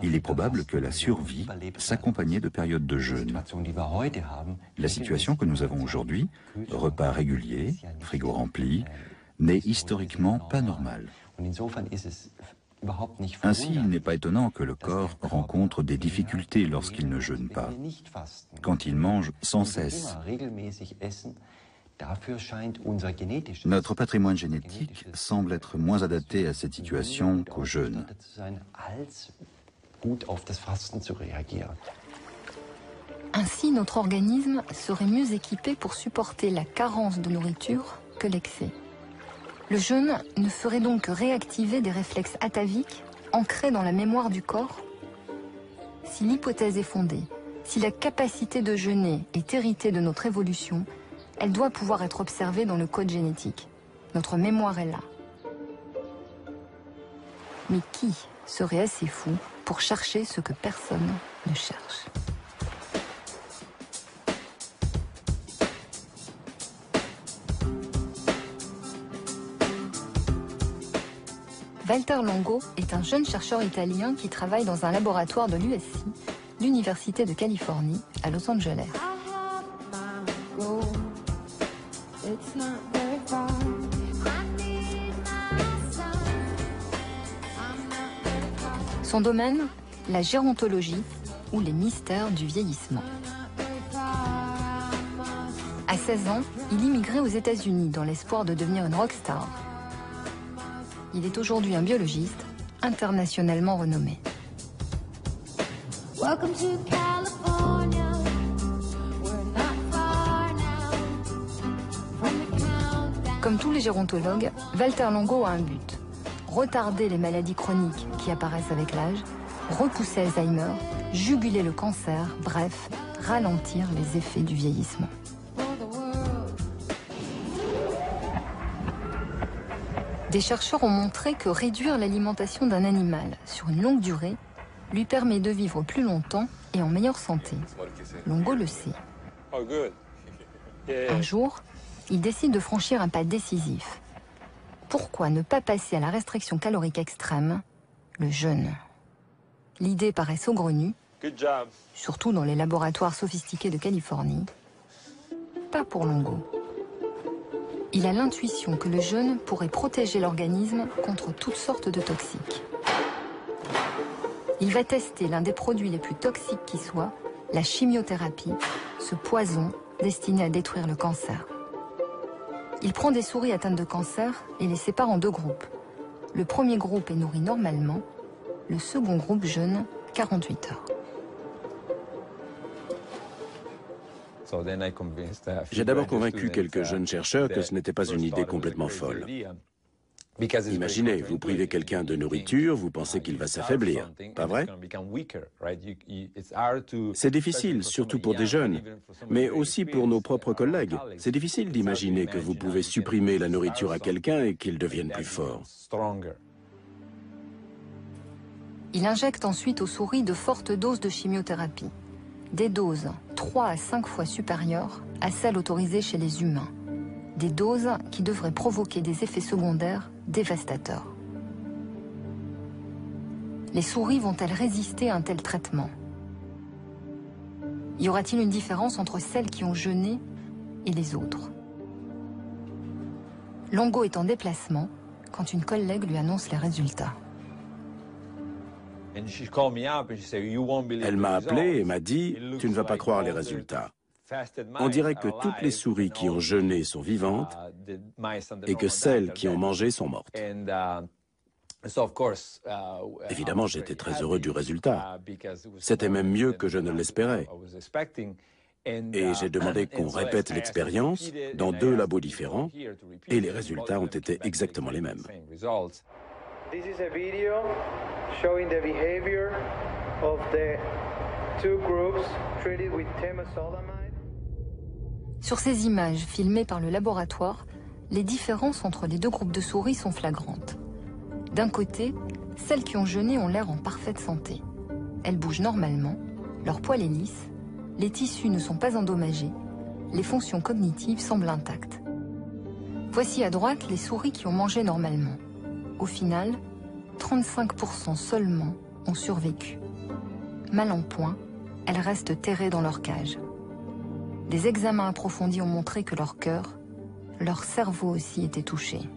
il est probable que la survie s'accompagnait de périodes de jeûne. La situation que nous avons aujourd'hui, repas réguliers, frigo rempli, n'est historiquement pas normale. Ainsi, il n'est pas étonnant que le corps rencontre des difficultés lorsqu'il ne jeûne pas, quand il mange sans cesse. Notre patrimoine génétique semble être moins adapté à cette situation qu'au jeûne. Ainsi, notre organisme serait mieux équipé pour supporter la carence de nourriture que l'excès. Le jeûne ne ferait donc que réactiver des réflexes ataviques ancrés dans la mémoire du corps. Si l'hypothèse est fondée, si la capacité de jeûner est héritée de notre évolution, elle doit pouvoir être observée dans le code génétique. Notre mémoire est là. Mais qui serait assez fou pour chercher ce que personne ne cherche? Walter Longo est un jeune chercheur italien qui travaille dans un laboratoire de l'USC, l'Université de Californie, à Los Angeles. Son domaine, la gérontologie ou les mystères du vieillissement. À 16 ans, il immigrait aux États-Unis dans l'espoir de devenir une rockstar. Il est aujourd'hui un biologiste internationalement renommé. Comme Comme tous les gérontologues, Walter Longo a un but. Retarder les maladies chroniques qui apparaissent avec l'âge, repousser Alzheimer, juguler le cancer, bref, ralentir les effets du vieillissement. Des chercheurs ont montré que réduire l'alimentation d'un animal sur une longue durée lui permet de vivre plus longtemps et en meilleure santé. Longo le sait. Un jour, il décide de franchir un pas décisif. Pourquoi ne pas passer à la restriction calorique extrême, le jeûne? L'idée paraît saugrenue, surtout dans les laboratoires sophistiqués de Californie. Pas pour Longo. Il a l'intuition que le jeûne pourrait protéger l'organisme contre toutes sortes de toxiques. Il va tester l'un des produits les plus toxiques qui soit, la chimiothérapie, ce poison destiné à détruire le cancer. Il prend des souris atteintes de cancer et les sépare en deux groupes. Le premier groupe est nourri normalement, le second groupe jeûne 48 heures. J'ai d'abord convaincu quelques jeunes chercheurs que ce n'était pas une idée complètement folle. Imaginez, vous privez quelqu'un de nourriture, vous pensez qu'il va s'affaiblir, pas vrai? C'est difficile, surtout pour des jeunes, mais aussi pour nos propres collègues. C'est difficile d'imaginer que vous pouvez supprimer la nourriture à quelqu'un et qu'il devienne plus fort. Il injecte ensuite aux souris de fortes doses de chimiothérapie. Des doses 3 à 5 fois supérieures à celles autorisées chez les humains. Des doses qui devraient provoquer des effets secondaires dévastateurs. Les souris vont-elles résister à un tel traitement? Y aura-t-il une différence entre celles qui ont jeûné et les autres? Longo est en déplacement quand une collègue lui annonce les résultats. Elle m'a appelé et m'a dit « Tu ne vas pas croire les résultats. On dirait que toutes les souris qui ont jeûné sont vivantes et que celles qui ont mangé sont mortes. » Évidemment, j'étais très heureux du résultat. C'était même mieux que je ne l'espérais. Et j'ai demandé qu'on répète l'expérience dans 2 labos différents et les résultats ont été exactement les mêmes. This is a video showing the behavior of the 2 groups treated with temozolomide. Sur ces images filmées par le laboratoire, les différences entre les 2 groupes de souris sont flagrantes. D'un côté, celles qui ont jeûné ont l'air en parfaite santé. Elles bougent normalement, leur poil est lisse, les tissus ne sont pas endommagés, les fonctions cognitives semblent intactes. Voici à droite les souris qui ont mangé normalement. Au final, 35% seulement ont survécu. Mal en point, elles restent terrées dans leur cage. Des examens approfondis ont montré que leur cœur, leur cerveau aussi étaient touchés.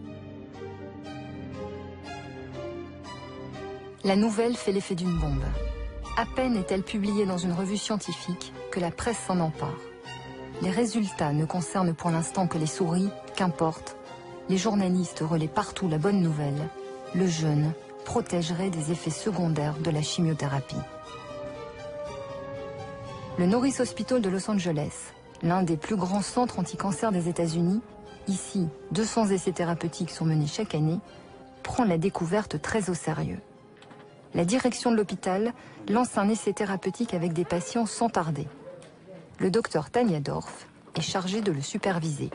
La nouvelle fait l'effet d'une bombe. À peine est-elle publiée dans une revue scientifique que la presse s'en empare. Les résultats ne concernent pour l'instant que les souris, qu'importe. Les journalistes relaient partout la bonne nouvelle. Le jeûne protégerait des effets secondaires de la chimiothérapie. Le Norris Hospital de Los Angeles, l'un des plus grands centres anti-cancer des États-Unis, ici 200 essais thérapeutiques sont menés chaque année, prend la découverte très au sérieux. La direction de l'hôpital lance un essai thérapeutique avec des patients sans tarder. Le docteur Tanya Dorf est chargé de le superviser.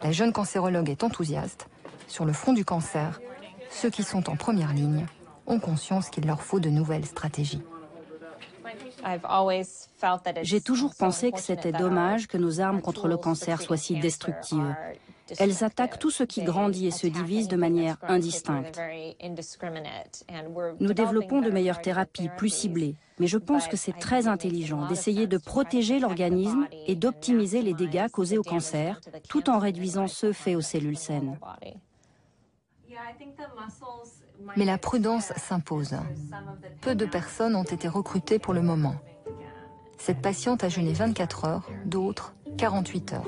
La jeune cancérologue est enthousiaste. Sur le front du cancer, ceux qui sont en première ligne ont conscience qu'il leur faut de nouvelles stratégies. J'ai toujours pensé que c'était dommage que nos armes contre le cancer soient si destructives. Elles attaquent tout ce qui grandit et se divise de manière indistincte. Nous développons de meilleures thérapies, plus ciblées, mais je pense que c'est très intelligent d'essayer de protéger l'organisme et d'optimiser les dégâts causés au cancer, tout en réduisant ceux faits aux cellules saines. Mais la prudence s'impose. Peu de personnes ont été recrutées pour le moment. Cette patiente a jeûné 24 heures, d'autres 48 heures.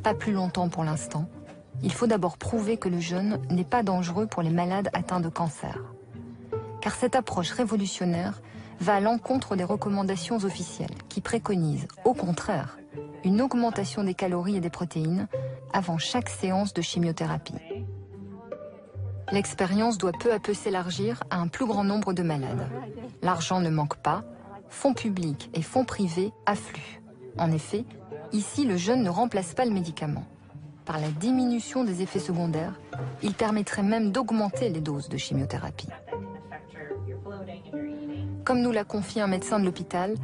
Pas plus longtemps pour l'instant. Il faut d'abord prouver que le jeûne n'est pas dangereux pour les malades atteints de cancer. Car cette approche révolutionnaire va à l'encontre des recommandations officielles qui préconisent, au contraire, une augmentation des calories et des protéines avant chaque séance de chimiothérapie. L'expérience doit peu à peu s'élargir à un plus grand nombre de malades. L'argent ne manque pas, fonds publics et fonds privés affluent. En effet, ici le jeûne ne remplace pas le médicament. Par la diminution des effets secondaires, il permettrait même d'augmenter les doses de chimiothérapie. Comme nous l'a confié un médecin de l'hôpital,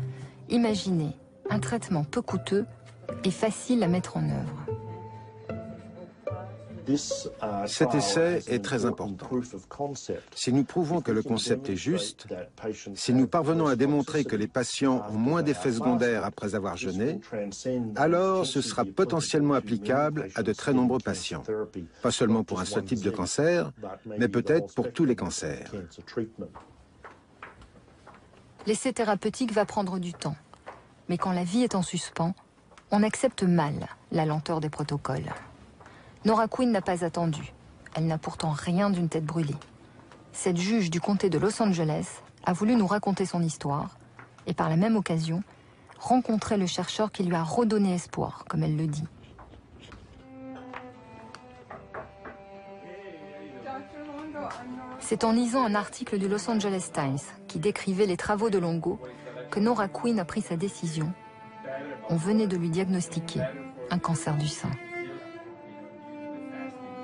imaginez un traitement peu coûteux et facile à mettre en œuvre. Cet essai est très important. Si nous prouvons que le concept est juste, si nous parvenons à démontrer que les patients ont moins d'effets secondaires après avoir jeûné, alors ce sera potentiellement applicable à de très nombreux patients. Pas seulement pour un seul type de cancer, mais peut-être pour tous les cancers. L'essai thérapeutique va prendre du temps. Mais quand la vie est en suspens, on accepte mal la lenteur des protocoles. Nora Quinn n'a pas attendu. Elle n'a pourtant rien d'une tête brûlée. Cette juge du comté de Los Angeles a voulu nous raconter son histoire et par la même occasion, rencontrer le chercheur qui lui a redonné espoir, comme elle le dit. C'est en lisant un article du Los Angeles Times qui décrivait les travaux de Longo que Nora Quinn a pris sa décision. On venait de lui diagnostiquer un cancer du sein.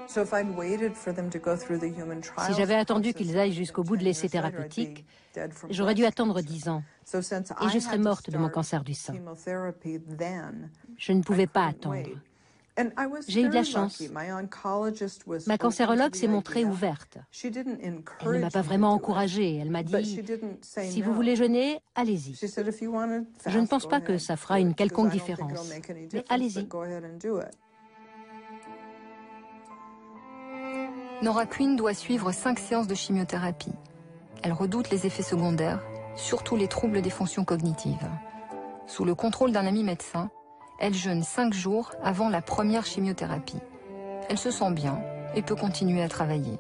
Si j'avais attendu qu'ils aillent jusqu'au bout de l'essai thérapeutique, j'aurais dû attendre 10 ans et je serais morte de mon cancer du sein. Je ne pouvais pas attendre. J'ai eu de la chance. Ma cancérologue s'est montrée ouverte. Elle ne m'a pas vraiment encouragée. Elle m'a dit « Si vous voulez jeûner, allez-y. Je ne pense pas que ça fera une quelconque différence, mais allez-y. » Nora Quinn doit suivre 5 séances de chimiothérapie. Elle redoute les effets secondaires, surtout les troubles des fonctions cognitives. Sous le contrôle d'un ami médecin, elle jeûne 5 jours avant la première chimiothérapie. Elle se sent bien et peut continuer à travailler.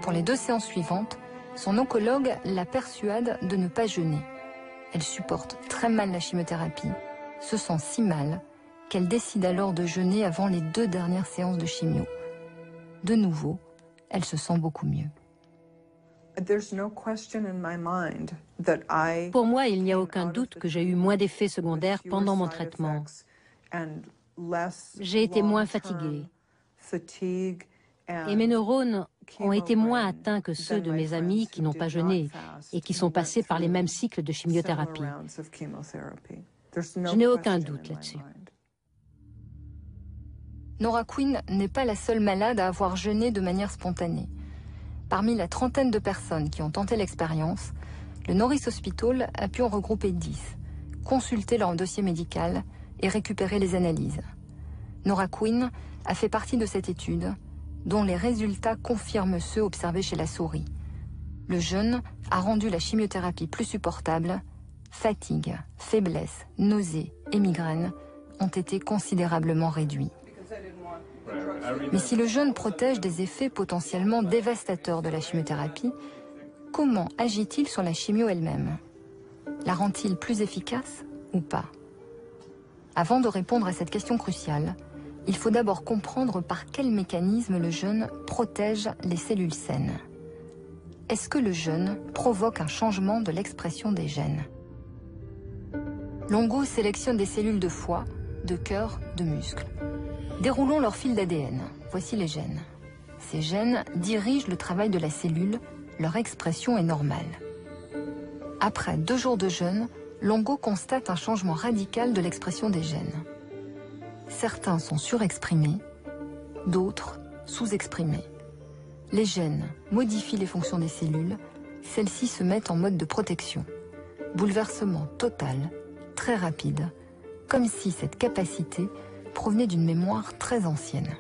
Pour les 2 séances suivantes, son oncologue la persuade de ne pas jeûner. Elle supporte très mal la chimiothérapie, se sent si mal qu'elle décide alors de jeûner avant les 2 dernières séances de chimio. De nouveau, elle se sent beaucoup mieux. Pour moi, il n'y a aucun doute que j'ai eu moins d'effets secondaires pendant mon traitement. J'ai été moins fatiguée. Et mes neurones ont été moins atteints que ceux de mes amis qui n'ont pas jeûné et qui sont passés par les mêmes cycles de chimiothérapie. Je n'ai aucun doute là-dessus. Nora Quinn n'est pas la seule malade à avoir jeûné de manière spontanée. Parmi la trentaine de personnes qui ont tenté l'expérience, le Norris Hospital a pu en regrouper 10, consulter leur dossier médical et récupérer les analyses. Nora Quinn a fait partie de cette étude, dont les résultats confirment ceux observés chez la souris. Le jeûne a rendu la chimiothérapie plus supportable. Fatigue, faiblesse, nausées et migraines ont été considérablement réduits. Mais si le jeûne protège des effets potentiellement dévastateurs de la chimiothérapie, comment agit-il sur la chimio elle-même? La rend-il plus efficace ou pas? Avant de répondre à cette question cruciale, il faut d'abord comprendre par quel mécanisme le jeûne protège les cellules saines. Est-ce que le jeûne provoque un changement de l'expression des gènes? Longo sélectionne des cellules de foie, de cœur, de muscles. Déroulons leur fil d'ADN. Voici les gènes. Ces gènes dirigent le travail de la cellule, leur expression est normale. Après 2 jours de jeûne, Longo constate un changement radical de l'expression des gènes. Certains sont surexprimés, d'autres sous-exprimés. Les gènes modifient les fonctions des cellules, celles-ci se mettent en mode de protection. Bouleversement total, très rapide, comme si cette capacité provenait d'une mémoire très ancienne.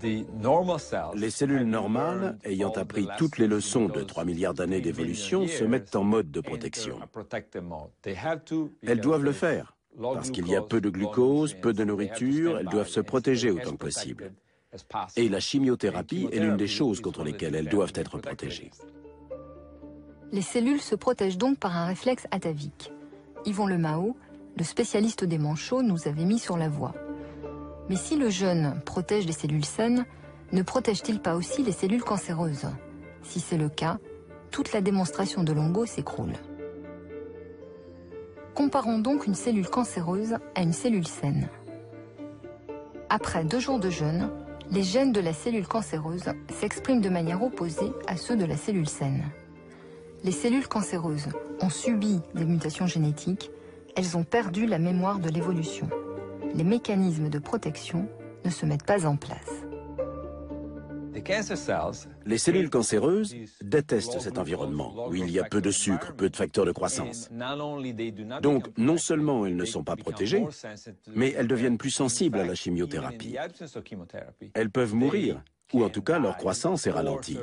Les cellules normales, ayant appris toutes les leçons de 3 milliards d'années d'évolution, se mettent en mode de protection. Elles doivent le faire, parce qu'il y a peu de glucose, peu de nourriture, elles doivent se protéger autant que possible. Et la chimiothérapie est l'une des choses contre lesquelles elles doivent être protégées. Les cellules se protègent donc par un réflexe atavique. Yvon Le Mao, le spécialiste des manchots nous avait mis sur la voie. Mais si le jeûne protège les cellules saines, ne protège-t-il pas aussi les cellules cancéreuses? Si c'est le cas, toute la démonstration de Longo s'écroule. Comparons donc une cellule cancéreuse à une cellule saine. Après 2 jours de jeûne, les gènes de la cellule cancéreuse s'expriment de manière opposée à ceux de la cellule saine. Les cellules cancéreuses ont subi des mutations génétiques, elles ont perdu la mémoire de l'évolution. Les mécanismes de protection ne se mettent pas en place. Les cellules cancéreuses détestent cet environnement où il y a peu de sucre, peu de facteurs de croissance. Donc, non seulement elles ne sont pas protégées, mais elles deviennent plus sensibles à la chimiothérapie. Elles peuvent mourir, ou en tout cas leur croissance est ralentie.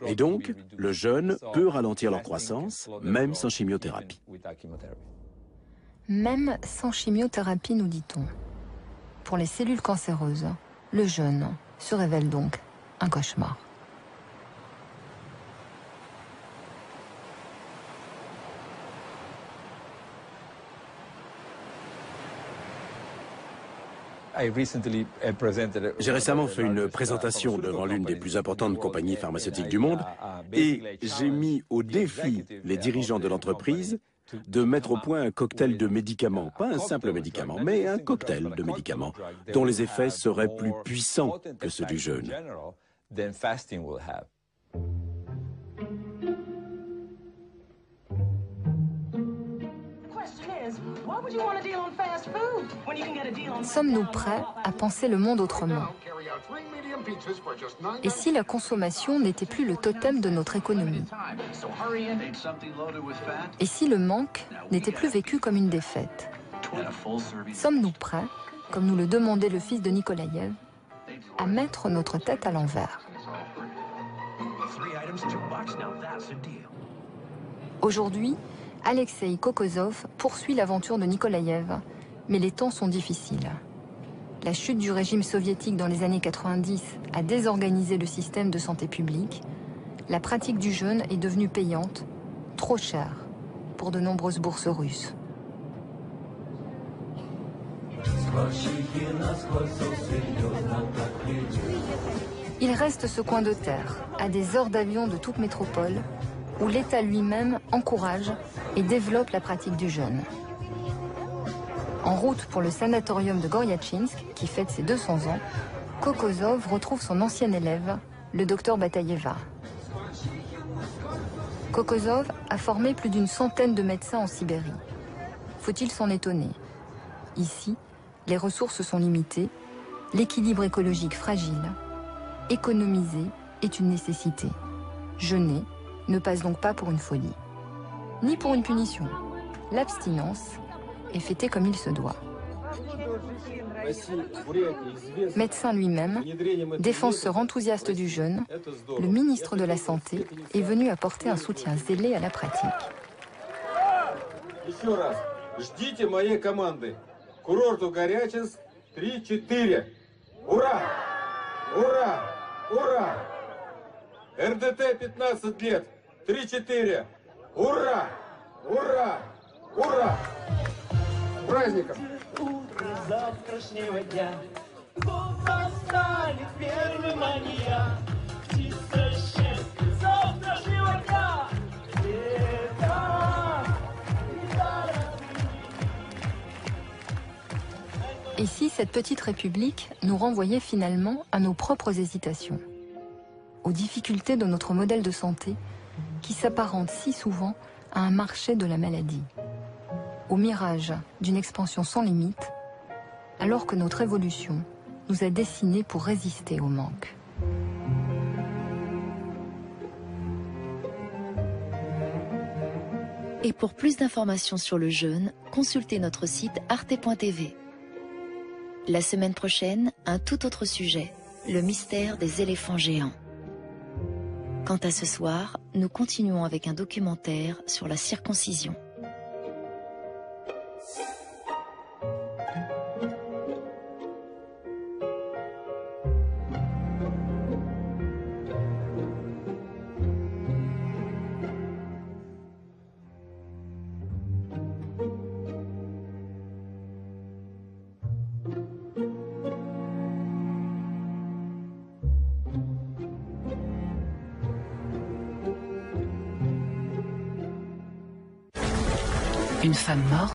Et donc, le jeûne peut ralentir leur croissance, même sans chimiothérapie. Même sans chimiothérapie, nous dit-on. Pour les cellules cancéreuses, le jeûne se révèle donc un cauchemar. J'ai récemment fait une présentation devant l'une des plus importantes compagnies pharmaceutiques du monde et j'ai mis au défi les dirigeants de l'entreprise de mettre au point un cocktail de médicaments, pas un simple médicament, mais un cocktail de médicaments dont les effets seraient plus puissants que ceux du jeûne. Sommes-nous prêts à penser le monde autrement? Et si la consommation n'était plus le totem de notre économie? Et si le manque n'était plus vécu comme une défaite? Sommes-nous prêts, comme nous le demandait le fils de Nikolaïev, à mettre notre tête à l'envers? Aujourd'hui, Alexei Kokozov poursuit l'aventure de Nikolaïev, mais les temps sont difficiles. La chute du régime soviétique dans les années 90 a désorganisé le système de santé publique. La pratique du jeûne est devenue payante, trop chère pour de nombreuses bourses russes. Il reste ce coin de terre, à des heures d'avion de toute métropole, où l'État lui-même encourage et développe la pratique du jeûne. En route pour le sanatorium de Goryatchinsk, qui fête ses 200 ans, Kokozov retrouve son ancien élève, le docteur Bataïeva. Kokozov a formé plus d'une centaine de médecins en Sibérie. Faut-il s'en étonner? Ici, les ressources sont limitées, l'équilibre écologique fragile. Économiser est une nécessité. Jeûner ne passe donc pas pour une folie, ni pour une punition. L'abstinence est fêtée comme il se doit. Médecin lui-même, défenseur enthousiaste du jeûne, le ministre de la Santé est venu apporter un soutien zélé à la pratique. Ждите моей команды. Курорту Горячинск 3-4. Ура! Ура! Ура! РДТ 15 лет. 3-4. Ура! Ура! Ура! С праздником! Утро завтрашнего дня восстанет первым мания. Чисто счастье завтрашнего дня. Et si cette petite république nous renvoyait finalement à nos propres hésitations, aux difficultés de notre modèle de santé qui s'apparente si souvent à un marché de la maladie, au mirage d'une expansion sans limite, alors que notre évolution nous a dessinés pour résister au manque. Et pour plus d'informations sur le jeûne, consultez notre site arte.tv. La semaine prochaine, un tout autre sujet, le mystère des éléphants géants. Quant à ce soir, nous continuons avec un documentaire sur la circoncision. Une femme morte.